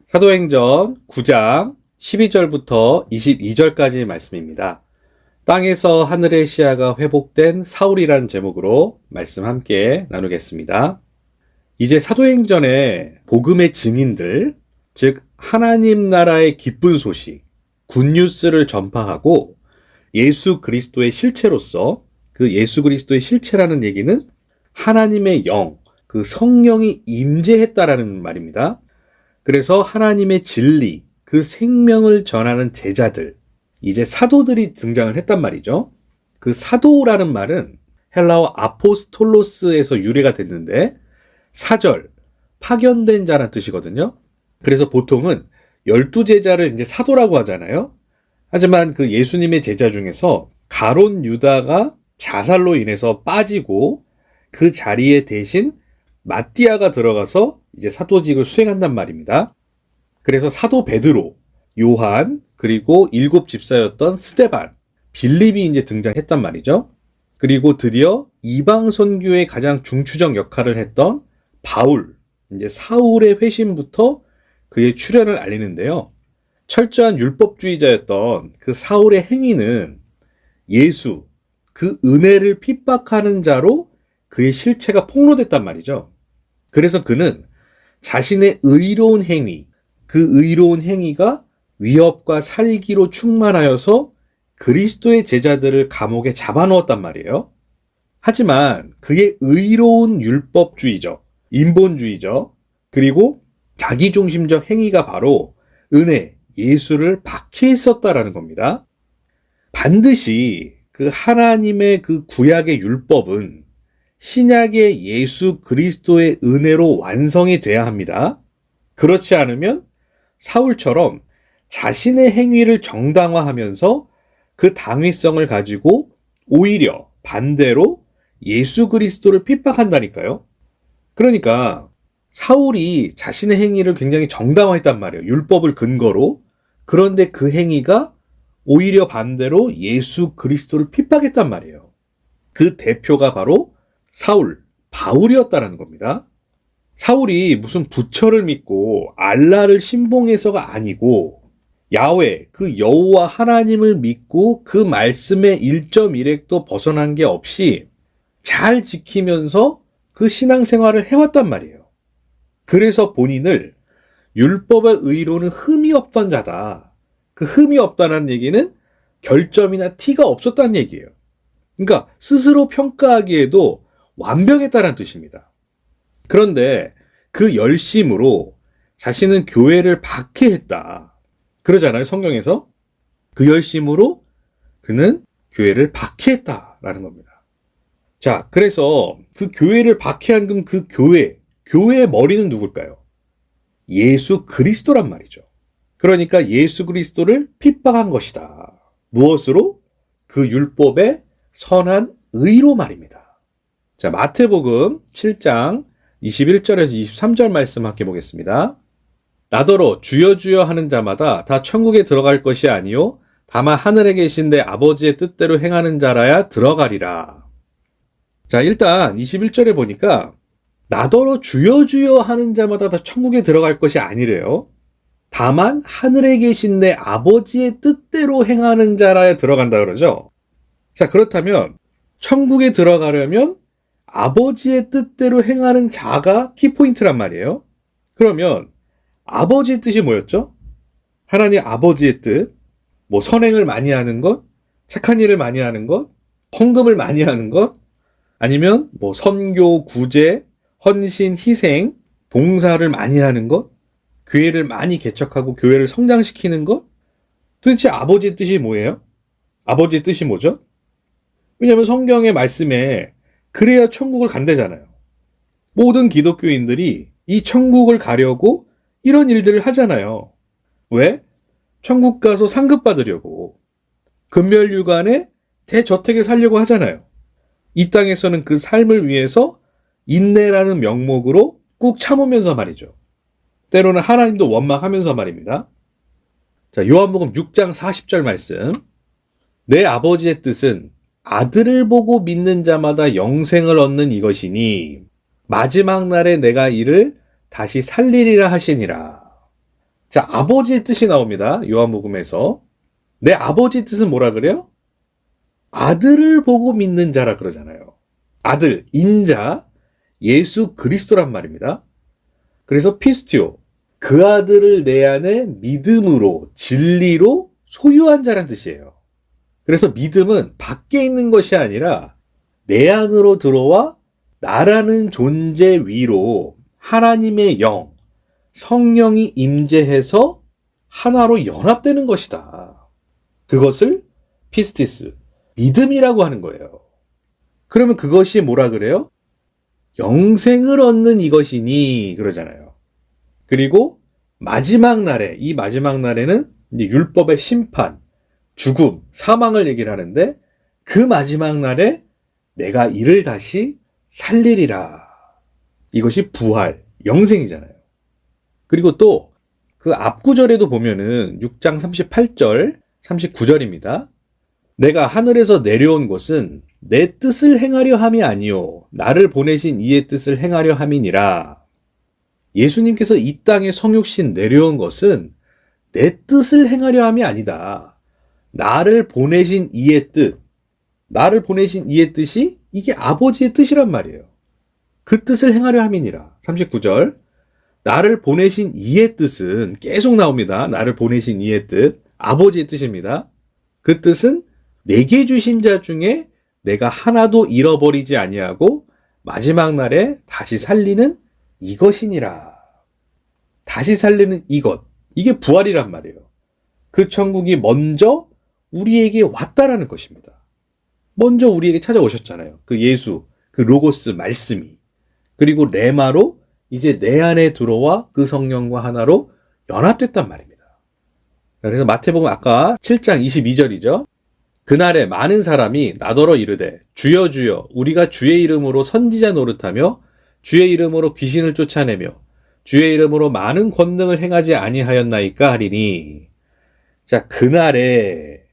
사도행전 9장 12절부터 22절까지 말씀입니다. 땅에서 하늘의 시야가 회복된 사울이라는 제목으로 말씀 함께 나누겠습니다. 이제 사도행전의 복음의 증인들, 즉 하나님 나라의 기쁜 소식, 굿뉴스를 전파하고 예수 그리스도의 실체로서, 그 예수 그리스도의 실체라는 얘기는 하나님의 영, 그 성령이 임재했다라는 말입니다. 그래서 하나님의 진리, 그 생명을 전하는 제자들, 이제 사도들이 등장을 했단 말이죠. 그 사도라는 말은 헬라어 아포스톨로스에서 유래가 됐는데 사절, 파견된 자란 뜻이거든요. 그래서 보통은 12제자를 이제 사도라고 하잖아요. 하지만 그 예수님의 제자 중에서 가룟 유다가 자살로 인해서 빠지고 그 자리에 대신 마띠아가 들어가서 이제 사도직을 수행한단 말입니다. 그래서 사도 베드로, 요한, 그리고 7 집사였던 스데반, 빌립이 이제 등장했단 말이죠. 그리고 드디어 이방 선교의 가장 중추적 역할을 했던 바울, 이제 사울의 회심부터 그의 출현을 알리는데요. 철저한 율법주의자였던 그 사울의 행위는 예수, 그 은혜를 핍박하는 자로 그의 실체가 폭로됐단 말이죠. 그래서 그는 자신의 의로운 행위, 그 의로운 행위가 위협과 살기로 충만하여서 그리스도의 제자들을 감옥에 잡아넣었단 말이에요. 하지만 그의 의로운 율법주의적, 인본주의적, 그리고 자기중심적 행위가 바로 은혜, 예수를 박해했었다라는 겁니다. 반드시 그 하나님의 그 구약의 율법은 신약의 예수 그리스도의 은혜로 완성이 돼야 합니다. 그렇지 않으면 사울처럼 자신의 행위를 정당화하면서 그 당위성을 가지고 오히려 반대로 예수 그리스도를 핍박한다니까요. 그러니까 사울이 자신의 행위를 굉장히 정당화했단 말이에요. 율법을 근거로. 그런데 그 행위가 오히려 반대로 예수 그리스도를 핍박했단 말이에요. 그 대표가 바로 사울, 바울이었다는 겁니다. 사울이 무슨 부처를 믿고 알라를 신봉해서가 아니고 야훼, 그 여호와 하나님을 믿고 그 말씀의 1.1획도 벗어난 게 없이 잘 지키면서 그 신앙생활을 해왔단 말이에요. 그래서 본인을 율법의 의로는 흠이 없던 자다. 그 흠이 없다는 얘기는 결점이나 티가 없었다는 얘기예요. 그러니까 스스로 평가하기에도 완벽했다는 뜻입니다. 그런데 그 열심으로 자신은 교회를 박해했다. 그러잖아요, 성경에서. 그 열심으로 그는 교회를 박해했다라는 겁니다. 자, 그래서 그 교회를 박해한 그 교회의 머리는 누굴까요? 예수 그리스도란 말이죠. 그러니까 예수 그리스도를 핍박한 것이다. 무엇으로? 그 율법의 선한 의로 말입니다. 자, 마태복음 7장 21절에서 23절 말씀 함께 보겠습니다. 나더러 주여 주여 하는 자마다 다 천국에 들어갈 것이 아니요 다만 하늘에 계신 내 아버지의 뜻대로 행하는 자라야 들어가리라. 자, 일단 21절에 보니까 나더러 주여 주여 하는 자마다 다 천국에 들어갈 것이 아니래요. 다만 하늘에 계신 내 아버지의 뜻대로 행하는 자라야 들어간다 그러죠. 자, 그렇다면 천국에 들어가려면 아버지의 뜻대로 행하는 자가 키포인트란 말이에요. 그러면 아버지의 뜻이 뭐였죠? 하나님 아버지의 뜻, 뭐 선행을 많이 하는 것, 착한 일을 많이 하는 것, 헌금을 많이 하는 것, 아니면 뭐 선교, 구제, 헌신, 희생, 봉사를 많이 하는 것, 교회를 많이 개척하고 교회를 성장시키는 것. 도대체 아버지의 뜻이 뭐예요? 아버지의 뜻이 뭐죠? 왜냐하면 성경의 말씀에 그래야 천국을 간대잖아요. 모든 기독교인들이 이 천국을 가려고 이런 일들을 하잖아요. 왜? 천국 가서 상급 받으려고. 금멸유관에 대저택에 살려고 하잖아요. 이 땅에서는 그 삶을 위해서 인내라는 명목으로 꾹 참으면서 말이죠. 때로는 하나님도 원망하면서 말입니다. 자, 요한복음 6장 40절 말씀. 내 아버지의 뜻은 아들을 보고 믿는 자마다 영생을 얻는 이것이니 마지막 날에 내가 이를 다시 살리리라 하시니라. 자, 아버지의 뜻이 나옵니다. 요한복음에서. 내 아버지의 뜻은 뭐라 그래요? 아들을 보고 믿는 자라 그러잖아요. 아들, 인자, 예수 그리스도란 말입니다. 그래서 피스티오, 그 아들을 내 안에 믿음으로, 진리로 소유한 자란 뜻이에요. 그래서 믿음은 밖에 있는 것이 아니라 내 안으로 들어와 나라는 존재 위로 하나님의 영, 성령이 임재해서 하나로 연합되는 것이다. 그것을 피스티스, 믿음이라고 하는 거예요. 그러면 그것이 뭐라 그래요? 영생을 얻는 이것이니 그러잖아요. 그리고 마지막 날에, 이 마지막 날에는 이제 율법의 심판, 죽음, 사망을 얘기를 하는데 그 마지막 날에 내가 이를 다시 살리리라. 이것이 부활, 영생이잖아요. 그리고 또 그 앞구절에도 보면은 6장 38절, 39절입니다. 내가 하늘에서 내려온 것은 내 뜻을 행하려 함이 아니요 나를 보내신 이의 뜻을 행하려 함이니라. 예수님께서 이 땅에 성육신 내려온 것은 내 뜻을 행하려 함이 아니다. 나를 보내신 이의 뜻, 나를 보내신 이의 뜻이 이게 아버지의 뜻이란 말이에요. 그 뜻을 행하려 함이니라. 39절. 나를 보내신 이의 뜻은 계속 나옵니다. 나를 보내신 이의 뜻, 아버지의 뜻입니다. 그 뜻은 내게 주신 자 중에 내가 하나도 잃어버리지 아니하고 마지막 날에 다시 살리는 이것이니라. 다시 살리는 이것. 이게 부활이란 말이에요. 그 천국이 먼저 우리에게 왔다라는 것입니다. 먼저 우리에게 찾아오셨잖아요. 그 예수, 그 로고스 말씀이. 그리고 레마로 이제 내 안에 들어와 그 성령과 하나로 연합됐단 말입니다. 그래서 마태복음 아까 7장 22절이죠. 그날에 많은 사람이 나더러 이르되 주여 주여 우리가 주의 이름으로 선지자 노릇하며 주의 이름으로 귀신을 쫓아내며 주의 이름으로 많은 권능을 행하지 아니하였나이까 하리니. 자, 그날에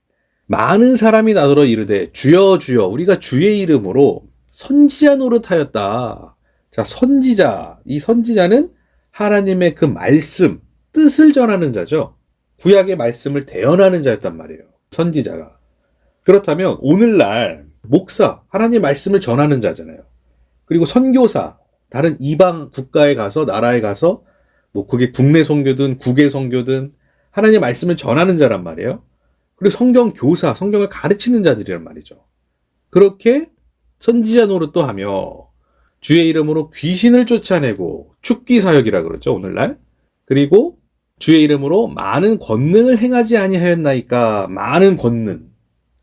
많은 사람이 나더러 이르되 주여 주여 우리가 주의 이름으로 선지자 노릇하였다. 자, 선지자. 이 선지자는 하나님의 그 말씀, 뜻을 전하는 자죠. 구약의 말씀을 대언하는 자였단 말이에요. 선지자가. 그렇다면 오늘날 목사, 하나님 말씀을 전하는 자잖아요. 그리고 선교사, 다른 이방 국가에 가서, 나라에 가서 뭐 그게 국내 선교든 국외 선교든 하나님 말씀을 전하는 자란 말이에요. 그리고 성경 교사, 성경을 가르치는 자들이란 말이죠. 그렇게 선지자 노릇도 하며 주의 이름으로 귀신을 쫓아내고 축기 사역이라 그러죠, 오늘날. 그리고 주의 이름으로 많은 권능을 행하지 아니하였나이까. 많은 권능.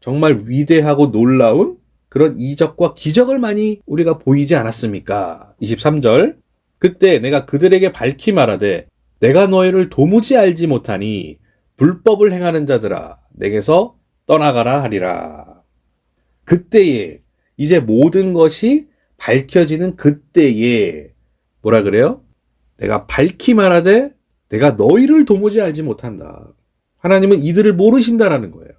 정말 위대하고 놀라운 그런 이적과 기적을 많이 우리가 보이지 않았습니까? 23절. 그때 내가 그들에게 밝히 말하되 내가 너희를 도무지 알지 못하니 불법을 행하는 자들아 내게서 떠나가라 하리라. 그때에 이제 모든 것이 밝혀지는 그때에 뭐라 그래요? 내가 밝히 말하되 내가 너희를 도무지 알지 못한다. 하나님은 이들을 모르신다라는 거예요.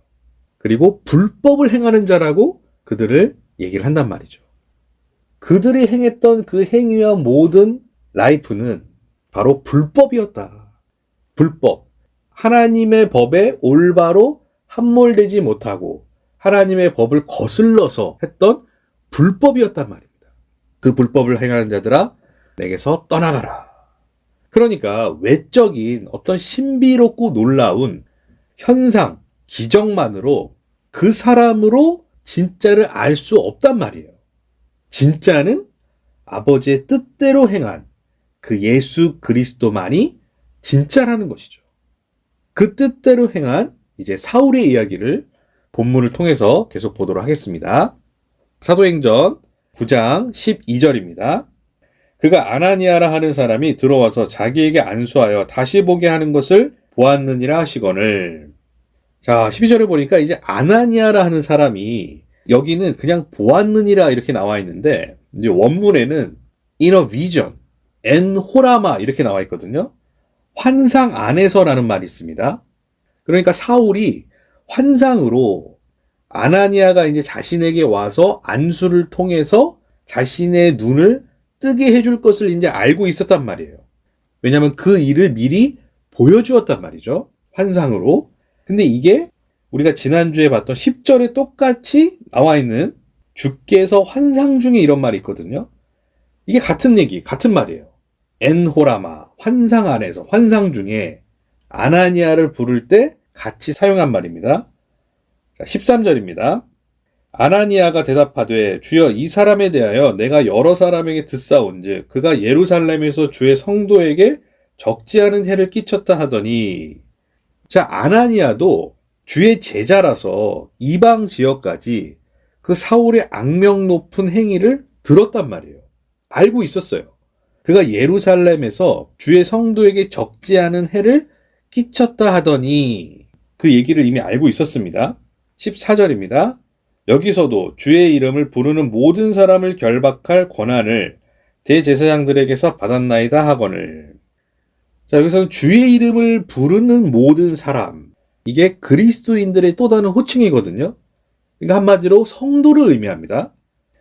그리고 불법을 행하는 자라고 그들을 얘기를 한단 말이죠. 그들이 행했던 그 행위와 모든 라이프는 바로 불법이었다. 불법. 하나님의 법에 올바로 함몰되지 못하고 하나님의 법을 거슬러서 했던 불법이었단 말입니다. 그 불법을 행하는 자들아 내게서 떠나가라. 그러니까 외적인 어떤 신비롭고 놀라운 현상, 기적만으로 그 사람으로 진짜를 알 수 없단 말이에요. 진짜는 아버지의 뜻대로 행한 그 예수 그리스도만이 진짜라는 것이죠. 그 뜻대로 행한 이제 사울의 이야기를 본문을 통해서 계속 보도록 하겠습니다. 사도행전 9장 12절입니다. 그가 아나니아라 하는 사람이 들어와서 자기에게 안수하여 다시 보게 하는 것을 보았느니라 하시거늘. 자, 12절에 보니까 이제 아나니아라 하는 사람이 여기는 그냥 보았느니라 이렇게 나와 있는데 이제 원문에는 in a vision, 엔호라마 이렇게 나와 있거든요. 환상 안에서라는 말이 있습니다. 그러니까 사울이 환상으로 아나니아가 이제 자신에게 와서 안수를 통해서 자신의 눈을 뜨게 해줄 것을 이제 알고 있었단 말이에요. 왜냐하면 그 일을 미리 보여주었단 말이죠. 환상으로. 근데 이게 우리가 지난주에 봤던 10절에 똑같이 나와 있는 주께서 환상 중에 이런 말이 있거든요. 이게 같은 얘기, 같은 말이에요. 엔호라마, 환상 안에서, 환상 중에 아나니아를 부를 때 같이 사용한 말입니다. 자, 13절입니다. 아나니아가 대답하되 주여 이 사람에 대하여 내가 여러 사람에게 듣사온즉 그가 예루살렘에서 주의 성도에게 적지 않은 해를 끼쳤다 하더니, 자, 아나니아도 주의 제자라서 이방 지역까지 그 사울의 악명 높은 행위를 들었단 말이에요. 알고 있었어요. 그가 예루살렘에서 주의 성도에게 적지 않은 해를 끼쳤다 하더니 그 얘기를 이미 알고 있었습니다. 14절입니다. 여기서도 주의 이름을 부르는 모든 사람을 결박할 권한을 대제사장들에게서 받았나이다 하거늘. 자, 여기서는 주의 이름을 부르는 모든 사람, 이게 그리스도인들의 또 다른 호칭이거든요. 그러니까 한마디로 성도를 의미합니다.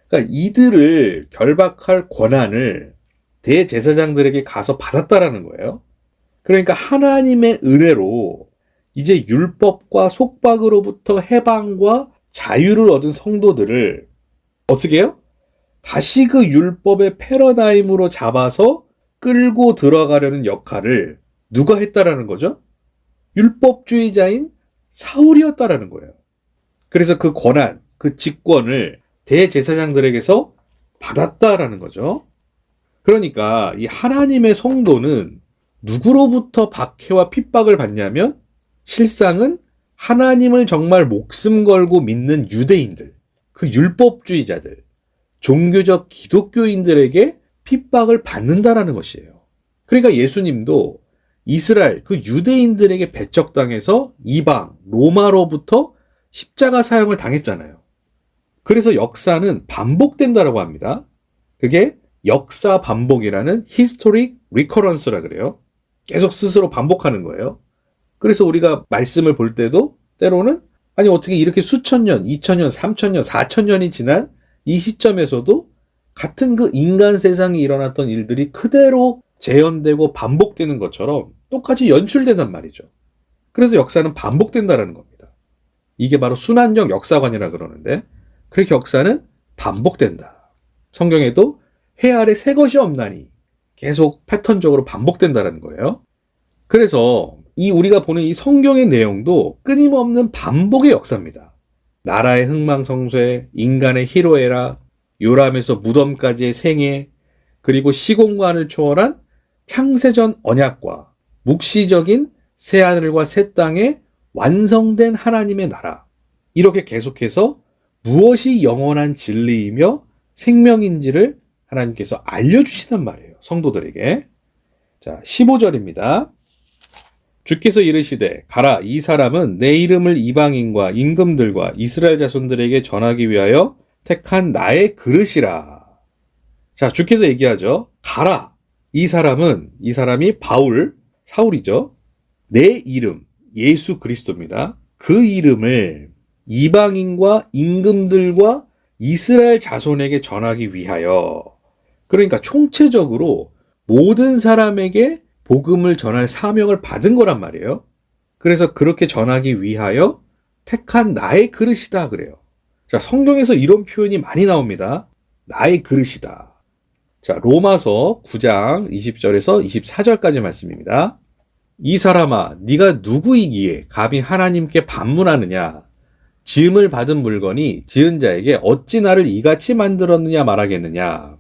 그러니까 이들을 결박할 권한을 대제사장들에게 가서 받았다라는 거예요. 그러니까 하나님의 은혜로 이제 율법과 속박으로부터 해방과 자유를 얻은 성도들을 어떻게 해요? 다시 그 율법의 패러다임으로 잡아서 끌고 들어가려는 역할을 누가 했다라는 거죠? 율법주의자인 사울이었다라는 거예요. 그래서 그 권한, 그 직권을 대제사장들에게서 받았다라는 거죠. 그러니까 이 하나님의 성도는 누구로부터 박해와 핍박을 받냐면 실상은 하나님을 정말 목숨 걸고 믿는 유대인들, 그 율법주의자들, 종교적 기독교인들에게 핍박을 받는다라는 것이에요. 그러니까 예수님도 이스라엘, 그 유대인들에게 배척당해서 이방, 로마로부터 십자가 사형을 당했잖아요. 그래서 역사는 반복된다라고 합니다. 그게 역사 반복이라는 historic recurrence라 그래요. 계속 스스로 반복하는 거예요. 그래서 우리가 말씀을 볼 때도 때로는 아니 어떻게 이렇게 수천 년, 2000년, 3000년, 4000년이 지난 이 시점에서도 같은 그 인간 세상에 일어났던 일들이 그대로 재현되고 반복되는 것처럼 똑같이 연출된단 말이죠. 그래서 역사는 반복된다라는 겁니다. 이게 바로 순환적 역사관이라 그러는데 그렇게 역사는 반복된다. 성경에도 해 아래 새 것이 없나니 계속 패턴적으로 반복된다라는 거예요. 그래서 이 우리가 보는 이 성경의 내용도 끊임없는 반복의 역사입니다. 나라의 흥망성쇠, 인간의 희로애락, 요람에서 무덤까지의 생애, 그리고 시공간을 초월한 창세전 언약과 묵시적인 새하늘과 새 땅의 완성된 하나님의 나라. 이렇게 계속해서 무엇이 영원한 진리이며 생명인지를 하나님께서 알려주시단 말이에요. 성도들에게. 자, 15절입니다. 주께서 이르시되 가라 이 사람은 내 이름을 이방인과 임금들과 이스라엘 자손들에게 전하기 위하여 택한 나의 그릇이라. 자, 주께서 얘기하죠. 가라. 이 사람이 사울이죠. 내 이름, 예수 그리스도입니다. 그 이름을 이방인과 임금들과 이스라엘 자손에게 전하기 위하여. 그러니까 총체적으로 모든 사람에게 복음을 전할 사명을 받은 거란 말이에요. 그래서 그렇게 전하기 위하여 택한 나의 그릇이다 그래요. 자, 성경에서 이런 표현이 많이 나옵니다. 나의 그릇이다. 자, 로마서 9장 20절에서 24절까지 말씀입니다. 이 사람아, 네가 누구이기에 감히 하나님께 반문하느냐? 지음을 받은 물건이 지은 자에게 어찌 나를 이같이 만들었느냐 말하겠느냐?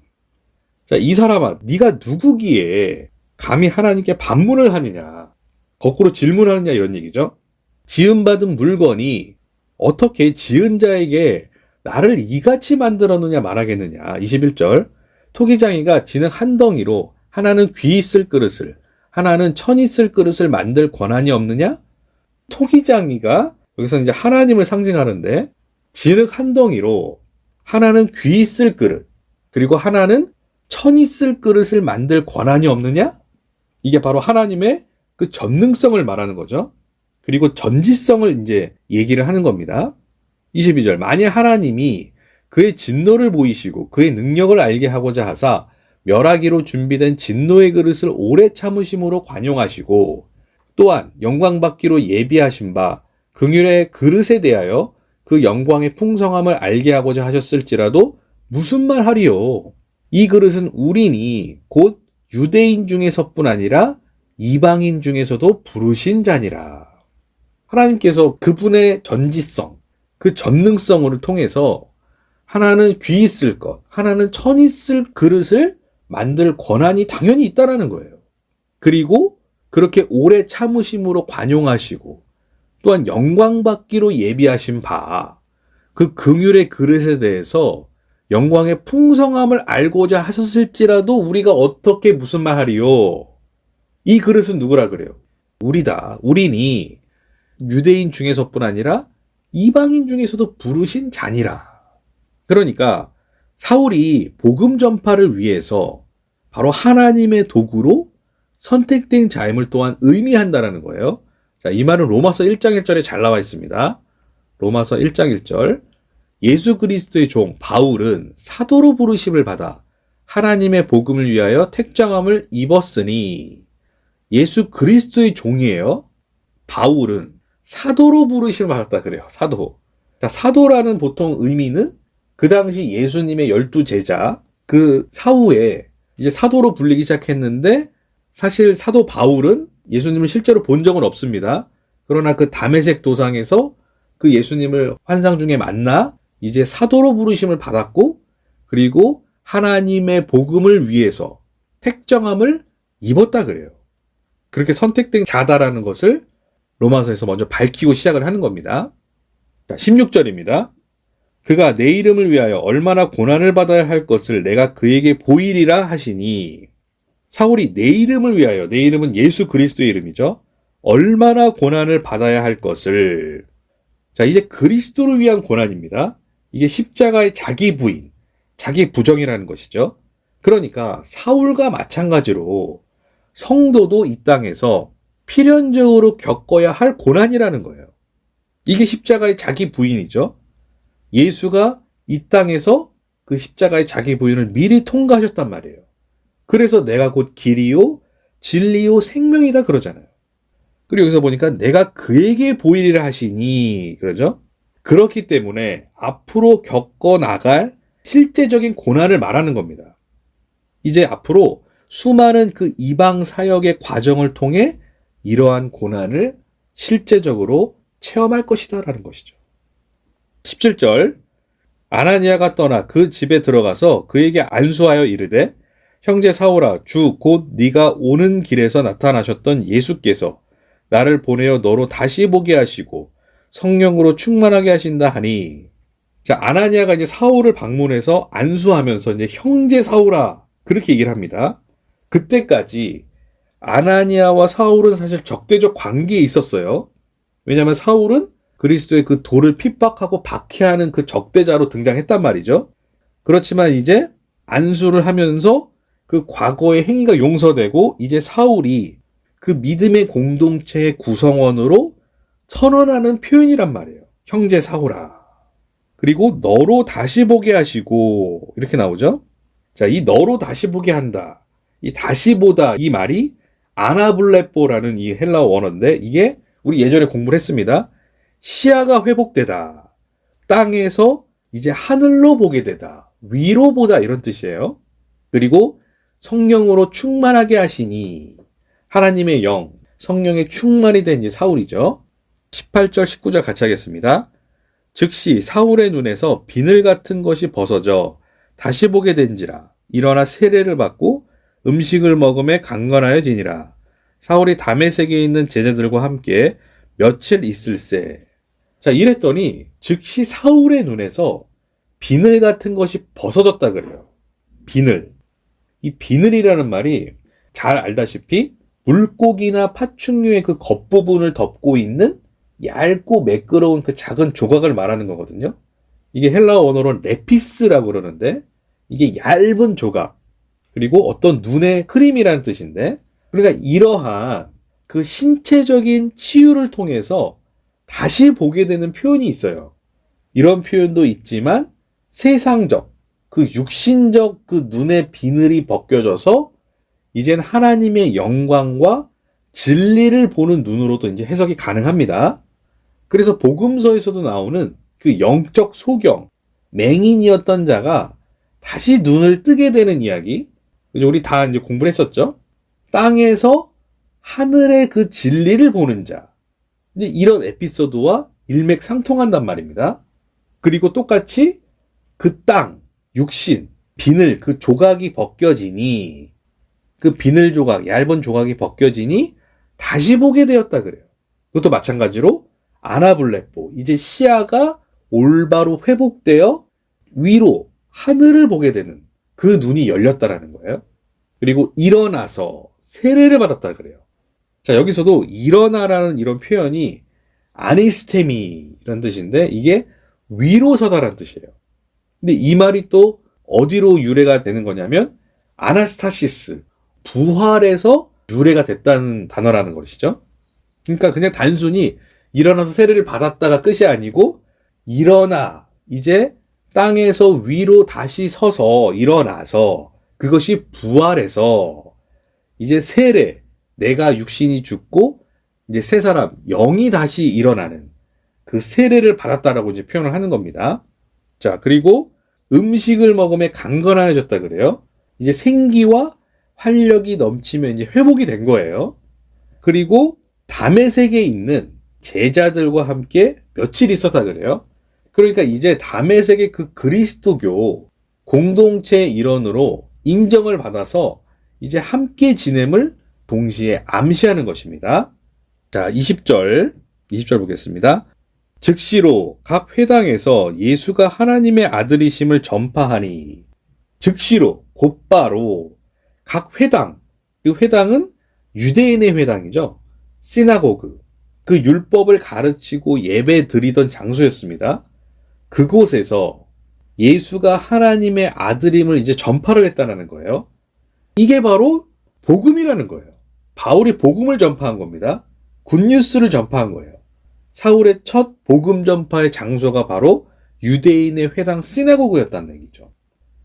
자, 이 사람아, 네가 누구기에 감히 하나님께 반문을 하느냐? 거꾸로 질문하느냐 이런 얘기죠. 지음받은 물건이 어떻게 지은 자에게 나를 이같이 만들었느냐 말하겠느냐. 21절. 토기장이가 지는 한 덩이로 하나는 귀 있을 그릇을, 하나는 천 있을 그릇을 만들 권한이 없느냐? 토기장이가 여기서 이제 하나님을 상징하는데 진흙 한 덩이로 하나는 귀 있을 그릇, 그리고 하나는 천 있을 그릇을 만들 권한이 없느냐? 이게 바로 하나님의 그 전능성을 말하는 거죠. 그리고 전지성을 이제 얘기를 하는 겁니다. 22절. 만일 하나님이 그의 진노를 보이시고 그의 능력을 알게 하고자 하사 멸하기로 준비된 진노의 그릇을 오래 참으심으로 관용하시고 또한 영광받기로 예비하신 바 긍휼의 그릇에 대하여 그 영광의 풍성함을 알게 하고자 하셨을지라도 무슨 말 하리요? 이 그릇은 우리니 곧 유대인 중에서뿐 아니라 이방인 중에서도 부르신 자니라. 하나님께서 그분의 전지성, 그 전능성을 통해서 하나는 귀 있을 것, 하나는 천 있을 그릇을 만들 권한이 당연히 있다라는 거예요. 그리고 그렇게 오래 참으심으로 관용하시고 또한 영광받기로 예비하신 바 그 긍휼의 그릇에 대해서 영광의 풍성함을 알고자 하셨을지라도 우리가 어떻게 무슨 말 하리요? 이 그릇은 누구라 그래요? 우리다. 우리니 유대인 중에서뿐 아니라 이방인 중에서도 부르신 자니라. 그러니까 사울이 복음 전파를 위해서 바로 하나님의 도구로 선택된 자임을 또한 의미한다라는 거예요. 자, 이 말은 로마서 1장 1절에 잘 나와 있습니다. 로마서 1장 1절. 예수 그리스도의 종 바울은 사도로 부르심을 받아 하나님의 복음을 위하여 택정함을 입었으니 예수 그리스도의 종이에요. 바울은 사도로 부르심을 받았다 그래요. 사도. 자, 사도라는 보통 의미는 그 당시 예수님의 12제자 그 사후에 이제 사도로 불리기 시작했는데 사실 사도 바울은 예수님을 실제로 본 적은 없습니다. 그러나 그 다메섹 도상에서 그 예수님을 환상 중에 만나 이제 사도로 부르심을 받았고 그리고 하나님의 복음을 위해서 택정함을 입었다 그래요. 그렇게 선택된 자다라는 것을 로마서에서 먼저 밝히고 시작을 하는 겁니다. 자, 16절입니다. 그가 내 이름을 위하여 얼마나 고난을 받아야 할 것을 내가 그에게 보이리라 하시니 사울이 내 이름을 위하여, 내 이름은 예수 그리스도의 이름이죠. 얼마나 고난을 받아야 할 것을. 자, 이제 그리스도를 위한 고난입니다. 이게 십자가의 자기 부인, 자기 부정이라는 것이죠. 그러니까 사울과 마찬가지로 성도도 이 땅에서 필연적으로 겪어야 할 고난이라는 거예요. 이게 십자가의 자기 부인이죠. 예수가 이 땅에서 그 십자가의 자기 부인을 미리 통과하셨단 말이에요. 그래서 내가 곧 길이요 진리요 생명이다 그러잖아요. 그리고 여기서 보니까 내가 그에게 보이리라 하시니 그러죠. 그렇기 때문에 앞으로 겪어나갈 실제적인 고난을 말하는 겁니다. 이제 앞으로 수많은 그 이방 사역의 과정을 통해 이러한 고난을 실제적으로 체험할 것이다 라는 것이죠. 17절 아나니아가 떠나 그 집에 들어가서 그에게 안수하여 이르되 형제 사울아 주 곧 네가 오는 길에서 나타나셨던 예수께서 나를 보내어 너로 다시 보게 하시고 성령으로 충만하게 하신다 하니 자 아나니아가 이제 사울을 방문해서 안수하면서 이제 형제 사울아 그렇게 얘기를 합니다. 그때까지 아나니아와 사울은 사실 적대적 관계에 있었어요. 왜냐하면 사울은 그리스도의 그 도를 핍박하고 박해하는 그 적대자로 등장했단 말이죠. 그렇지만 이제 안수를 하면서 그 과거의 행위가 용서되고 이제 사울이 그 믿음의 공동체의 구성원으로 선언하는 표현이란 말이에요. 형제 사울아. 그리고 너로 다시 보게 하시고 이렇게 나오죠. 자, 이 너로 다시 보게 한다. 이 다시 보다 이 말이 아나블레뽀라는 이 헬라어 원어인데 이게 우리 예전에 공부를 했습니다. 시야가 회복되다. 땅에서 이제 하늘로 보게 되다. 위로 보다 이런 뜻이에요. 그리고 성령으로 충만하게 하시니 하나님의 영, 성령의 충만이 된 이제 사울이죠. 18절, 19절 같이 하겠습니다. 즉시 사울의 눈에서 비늘 같은 것이 벗어져 다시 보게 된지라. 일어나 세례를 받고 음식을 먹음에 강건하여지니라. 사울이 다메섹에 있는 제자들과 함께 며칠 있을세. 자, 이랬더니 즉시 사울의 눈에서 비늘 같은 것이 벗어졌다 그래요. 비늘. 이 비늘이라는 말이 잘 알다시피 물고기나 파충류의 그 겉부분을 덮고 있는 얇고 매끄러운 그 작은 조각을 말하는 거거든요. 이게 헬라어 원어로는 레피스라고 그러는데 이게 얇은 조각 그리고 어떤 눈의 흐림이라는 뜻인데 그러니까 이러한 그 신체적인 치유를 통해서 다시 보게 되는 표현이 있어요. 이런 표현도 있지만 세상적 그 육신적 그 눈의 비늘이 벗겨져서 이젠 하나님의 영광과 진리를 보는 눈으로도 이제 해석이 가능합니다. 그래서 복음서에서도 나오는 그 영적 소경, 맹인이었던 자가 다시 눈을 뜨게 되는 이야기. 우리 다 이제 공부를 했었죠. 땅에서 하늘의 그 진리를 보는 자. 이제 이런 에피소드와 일맥상통한단 말입니다. 그리고 똑같이 그 땅, 육신, 비늘, 그 조각이 벗겨지니, 그 비늘 조각, 얇은 조각이 벗겨지니 다시 보게 되었다 그래요. 그것도 마찬가지로 아나블레포, 이제 시야가 올바로 회복되어 위로 하늘을 보게 되는 그 눈이 열렸다라는 거예요. 그리고 일어나서 세례를 받았다 그래요. 자, 여기서도 일어나라는 이런 표현이 아니스테미 이런 뜻인데 이게 위로 서다라는 뜻이에요. 근데 이 말이 또 어디로 유래가 되는 거냐면 아나스타시스, 부활해서 유래가 됐다는 단어라는 것이죠. 그러니까 그냥 단순히 일어나서 세례를 받았다가 끝이 아니고 일어나 이제 땅에서 위로 다시 서서 일어나서 그것이 부활해서 이제 세례, 내가 육신이 죽고 이제 새 사람, 영이 다시 일어나는 그 세례를 받았다라고 이제 표현을 하는 겁니다. 자, 그리고 음식을 먹으면 강건하여졌다 그래요. 이제 생기와 활력이 넘치면 이제 회복이 된 거예요. 그리고 다메섹에 있는 제자들과 함께 며칠 있었다 그래요. 그러니까 이제 다메섹의 그 그리스도교 공동체 일원으로 인정을 받아서 이제 함께 지냄을 동시에 암시하는 것입니다. 자, 20절 보겠습니다. 즉시로 각 회당에서 예수가 하나님의 아들이심을 전파하니, 즉시로 곧바로 각 회당, 그 회당은 유대인의 회당이죠. 시나고그, 그 율법을 가르치고 예배 드리던 장소였습니다. 그곳에서 예수가 하나님의 아들임을 이제 전파를 했다는 거예요. 이게 바로 복음이라는 거예요. 바울이 복음을 전파한 겁니다. 굿뉴스를 전파한 거예요. 사울의 첫 복음 전파의 장소가 바로 유대인의 회당 시나고그였다는 얘기죠.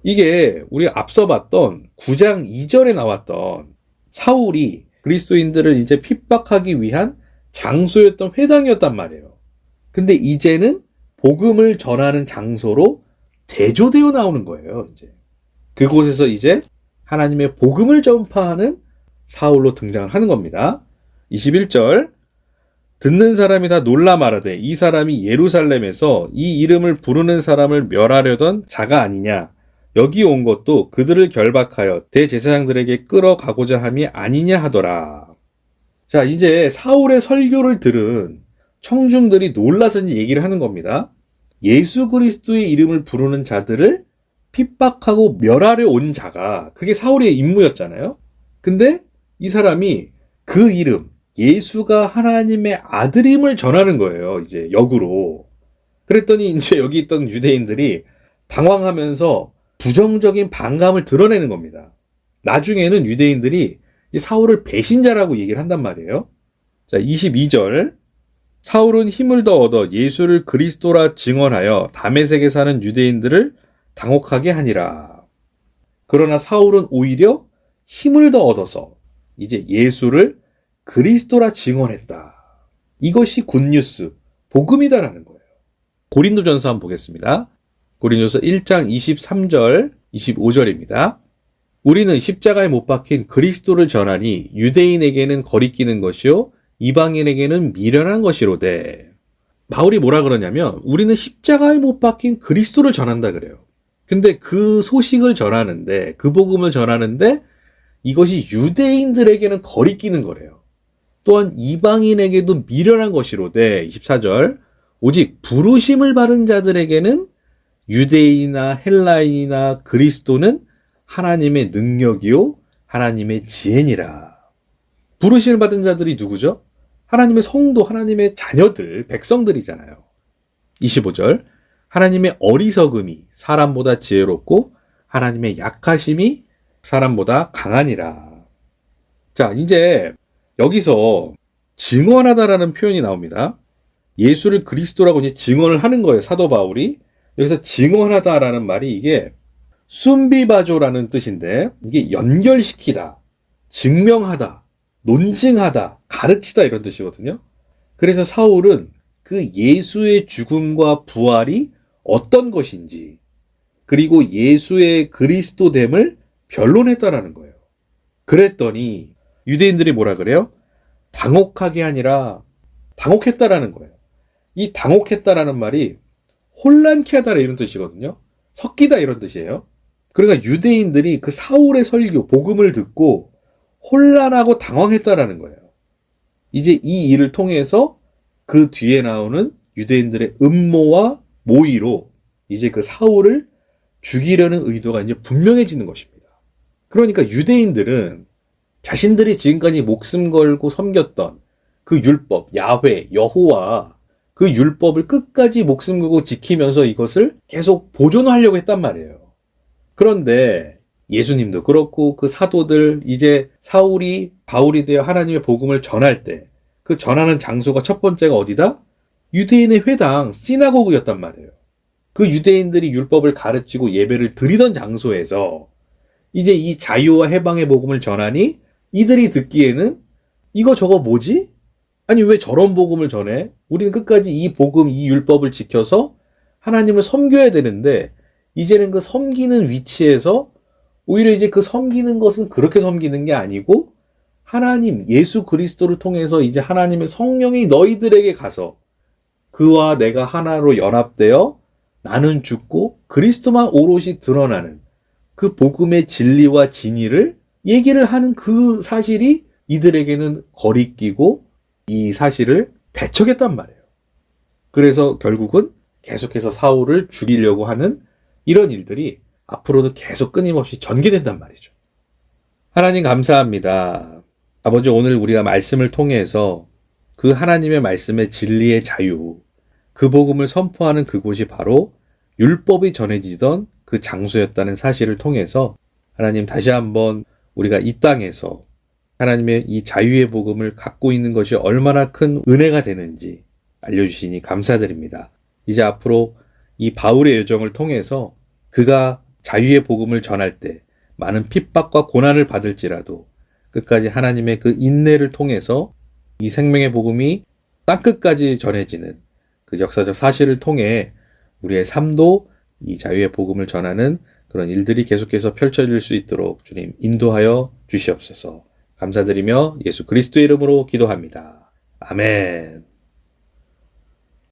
이게 우리 앞서 봤던 9장 2절에 나왔던 사울이 그리스도인들을 이제 핍박하기 위한 장소였던 회당이었단 말이에요. 근데 이제는 복음을 전하는 장소로 대조되어 나오는 거예요, 이제. 그곳에서 이제 하나님의 복음을 전파하는 사울로 등장을 하는 겁니다. 21절. 듣는 사람이 다 놀라 말하되 이 사람이 예루살렘에서 이 이름을 부르는 사람을 멸하려던 자가 아니냐. 여기 온 것도 그들을 결박하여 대제사장들에게 끌어가고자 함이 아니냐 하더라. 자, 이제 사울의 설교를 들은 청중들이 놀라서 얘기를 하는 겁니다. 예수 그리스도의 이름을 부르는 자들을 핍박하고 멸하려 온 자가 그게 사울의 임무였잖아요. 근데 이 사람이 그 이름, 예수가 하나님의 아들임을 전하는 거예요. 이제 역으로. 그랬더니 이제 여기 있던 유대인들이 당황하면서 부정적인 반감을 드러내는 겁니다. 나중에는 유대인들이 이제 사울을 배신자라고 얘기를 한단 말이에요. 자, 22절. 사울은 힘을 더 얻어 예수를 그리스도라 증언하여 다메섹에 사는 유대인들을 당혹하게 하니라. 그러나 사울은 오히려 힘을 더 얻어서 이제 예수를 그리스도라 증언했다. 이것이 굿뉴스, 복음이다라는 거예요. 고린도전서 한번 보겠습니다. 고린도서 1장 23절, 25절입니다. 우리는 십자가에 못 박힌 그리스도를 전하니 유대인에게는 거리끼는 것이요 이방인에게는 미련한 것이로되. 바울이 뭐라 그러냐면 우리는 십자가에 못 박힌 그리스도를 전한다 그래요. 근데 그 소식을 전하는데, 그 복음을 전하는데 이것이 유대인들에게는 거리끼는 거래요. 또한 이방인에게도 미련한 것이로되. 24절. 오직 부르심을 받은 자들에게는 유대인이나 헬라인이나 그리스도는 하나님의 능력이요 하나님의 지혜니라. 부르심을 받은 자들이 누구죠? 하나님의 성도, 하나님의 자녀들, 백성들이잖아요. 25절. 하나님의 어리석음이 사람보다 지혜롭고 하나님의 약하심이 사람보다 강하니라. 자, 이제 여기서 증언하다라는 표현이 나옵니다. 예수를 그리스도라고 이제 증언을 하는 거예요, 사도 바울이. 여기서 증언하다라는 말이 이게 순비바조라는 뜻인데 이게 연결시키다, 증명하다, 논증하다, 가르치다 이런 뜻이거든요. 그래서 사울은 그 예수의 죽음과 부활이 어떤 것인지, 그리고 예수의 그리스도됨을 변론했다라는 거예요. 그랬더니 유대인들이 뭐라 그래요? 당혹하게 아니라 당혹했다라는 거예요. 이 당혹했다라는 말이 혼란케 하다 이런 뜻이거든요. 섞이다 이런 뜻이에요. 그러니까 유대인들이 그 사울의 설교, 복음을 듣고 혼란하고 당황했다라는 거예요. 이제 이 일을 통해서 그 뒤에 나오는 유대인들의 음모와 모의로 이제 그 사울을 죽이려는 의도가 이제 분명해지는 것입니다. 그러니까 유대인들은 자신들이 지금까지 목숨 걸고 섬겼던 그 율법, 야훼, 여호와 그 율법을 끝까지 목숨 걸고 지키면서 이것을 계속 보존하려고 했단 말이에요. 그런데 예수님도 그렇고 그 사도들 이제 사울이 바울이 되어 하나님의 복음을 전할 때 그 전하는 장소가 첫 번째가 어디다? 유대인의 회당, 시나고그였단 말이에요. 그 유대인들이 율법을 가르치고 예배를 드리던 장소에서 이제 이 자유와 해방의 복음을 전하니 이들이 듣기에는 이거 저거 뭐지? 아니 왜 저런 복음을 전해? 우리는 끝까지 이 복음, 이 율법을 지켜서 하나님을 섬겨야 되는데 이제는 그 섬기는 위치에서 오히려 이제 그 섬기는 것은 그렇게 섬기는 게 아니고 하나님, 예수 그리스도를 통해서 이제 하나님의 성령이 너희들에게 가서 그와 내가 하나로 연합되어 나는 죽고 그리스도만 오롯이 드러나는 그 복음의 진리와 진리를 얘기를 하는 그 사실이 이들에게는 거리끼고 이 사실을 배척했단 말이에요. 그래서 결국은 계속해서 사울을 죽이려고 하는 이런 일들이 앞으로도 계속 끊임없이 전개된단 말이죠. 하나님 감사합니다. 아버지 오늘 우리가 말씀을 통해서 그 하나님의 말씀의 진리의 자유, 그 복음을 선포하는 그곳이 바로 율법이 전해지던 그 장소였다는 사실을 통해서 하나님 다시 한번 우리가 이 땅에서 하나님의 이 자유의 복음을 갖고 있는 것이 얼마나 큰 은혜가 되는지 알려주시니 감사드립니다. 이제 앞으로 이 바울의 여정을 통해서 그가 자유의 복음을 전할 때 많은 핍박과 고난을 받을지라도 끝까지 하나님의 그 인내를 통해서 이 생명의 복음이 땅끝까지 전해지는 그 역사적 사실을 통해 우리의 삶도 이 자유의 복음을 전하는 그런 일들이 계속해서 펼쳐질 수 있도록 주님 인도하여 주시옵소서. 감사드리며 예수 그리스도의 이름으로 기도합니다. 아멘.